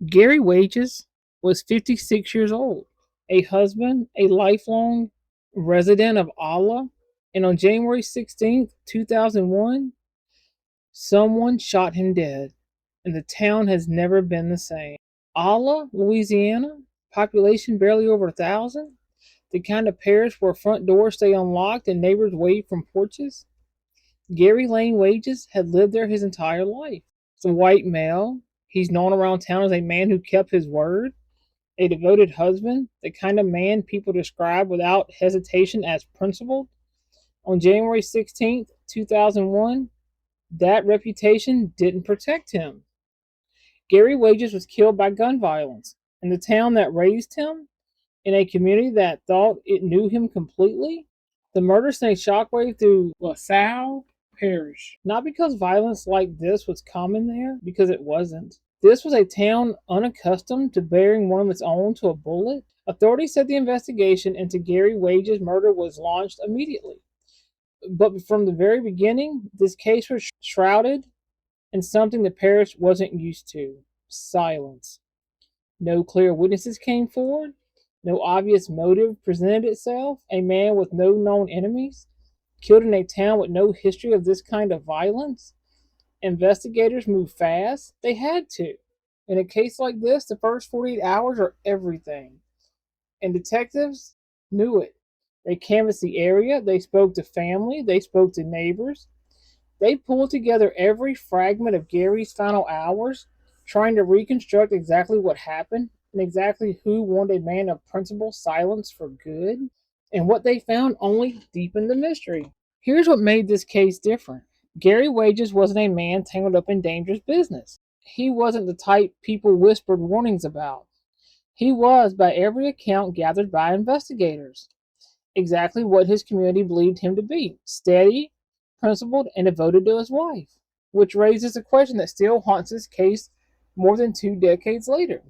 Gary Wages was 56 years old, a husband, a lifelong resident of Allah, and on January 16th, 2001, someone shot him dead, and the town has never been the same. Allah, Louisiana, population barely over 1,000, the kind of parish where front doors stay unlocked and neighbors wave from porches. Gary Lane Wages had lived there his entire life. He's a white male. He's known around town as a man who kept his word, a devoted husband, the kind of man people describe without hesitation as principled. On January 16th, 2001, that reputation didn't protect him. Gary Wages was killed by gun violence, and the town that raised him, in a community that thought it knew him completely, the murder sent a shockwave through LaSalle Parish. Not because violence like this was common there, because it wasn't. This was a town unaccustomed to bearing one of its own to a bullet. Authorities said the investigation into Gary Wages' murder was launched immediately. But from the very beginning, this case was shrouded in something the parish wasn't used to: silence. No clear witnesses came forward. No obvious motive presented itself. A man with no known enemies, killed in a town with no history of this kind of violence. Investigators moved fast. They had to. In a case like this, the first 48 hours are everything. And detectives knew it. They canvassed the area. They spoke to family. They spoke to neighbors. They pulled together every fragment of Gary's final hours, trying to reconstruct exactly what happened and exactly who wanted a man of principle silenced for good. And what they found only deepened the mystery. Here's what made this case different: Gary Wages wasn't a man tangled up in dangerous business. He wasn't the type people whispered warnings about. He was, by every account gathered by investigators, exactly what his community believed him to be: steady, principled, and devoted to his wife. Which raises a question that still haunts this case more than 2 decades later.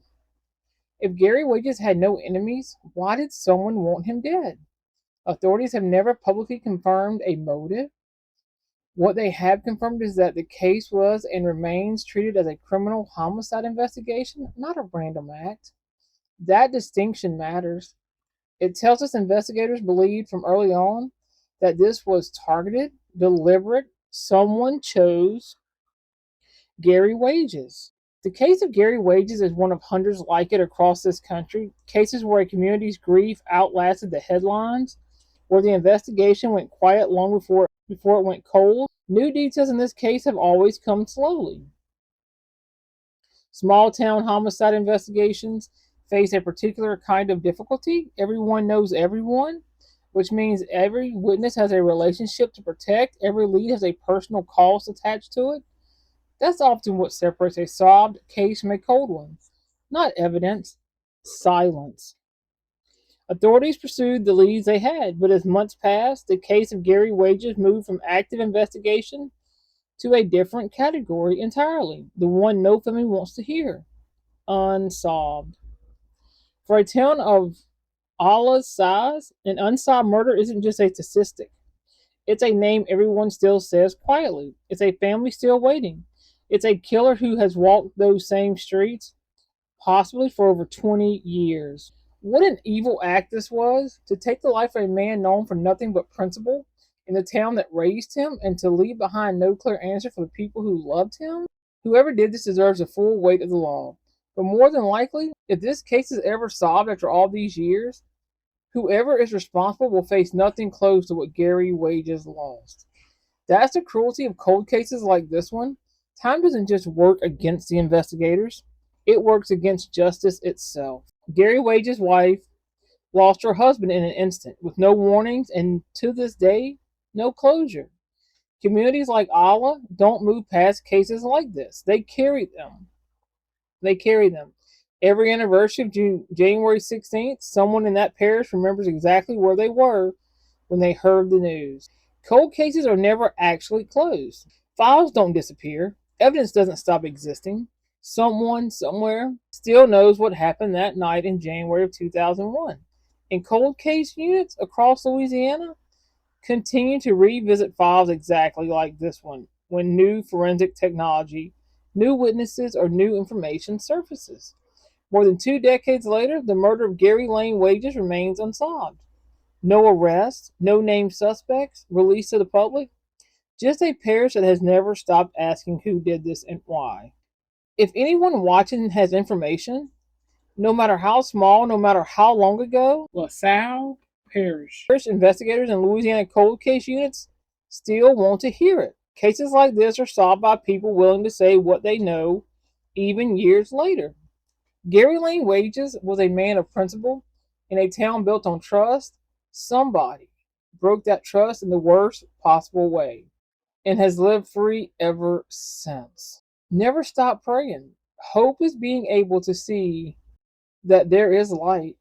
If Gary Wages had no enemies, why did someone want him dead? Authorities have never publicly confirmed a motive. What they have confirmed is that the case was and remains treated as a criminal homicide investigation, not a random act. That distinction matters. It tells us investigators believed from early on that this was targeted, deliberate. Someone chose Gary Wages. The case of Gary Wages is one of hundreds like it across this country, cases where a community's grief outlasted the headlines, where the investigation went quiet long before it went cold. New details in this case have always come slowly. Small town homicide investigations face a particular kind of difficulty. Everyone knows everyone, which means every witness has a relationship to protect, every lead has a personal cost attached to it. That's often what separates a solved case from a cold one. Not evidence, silence. Authorities pursued the leads they had, but as months passed, the case of Gary Wages moved from active investigation to a different category entirely, the one no family wants to hear: unsolved. For a town of Allah's size, an unsolved murder isn't just a statistic. It's a name everyone still says quietly. It's a family still waiting. It's a killer who has walked those same streets, possibly for over 20 years. What an evil act this was, to take the life of a man known for nothing but principle in the town that raised him, and to leave behind no clear answer for the people who loved him. Whoever did this deserves the full weight of the law. But more than likely, if this case is ever solved after all these years, whoever is responsible will face nothing close to what Gary Wages lost. That's the cruelty of cold cases like this one. Time doesn't just work against the investigators, it works against justice itself. Gary Wages' wife lost her husband in an instant, with no warnings, and to this day, no closure. Communities like Allah don't move past cases like this. They carry them. They carry them. Every anniversary of January 16th, someone in that parish remembers exactly where they were when they heard the news. Cold cases are never actually closed. Files don't disappear. Evidence doesn't stop existing. Someone, somewhere, still knows what happened that night in January of 2001. And cold case units across Louisiana continue to revisit files exactly like this one when new forensic technology, new witnesses, or new information surfaces. More than 2 decades later, the murder of Gary Lane Wages remains unsolved. No arrests, no named suspects released to the public, just a parish that has never stopped asking who did this and why. If anyone watching has information, no matter how small, no matter how long ago, LaSalle Parish investigators and Louisiana cold case units still want to hear it. Cases like this are solved by people willing to say what they know, even years later. Gary Lane Wages was a man of principle in a town built on trust. Somebody broke that trust in the worst possible way and has lived free ever since. Never stop praying. Hope is being able to see that there is light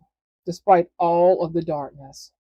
despite all of the darkness.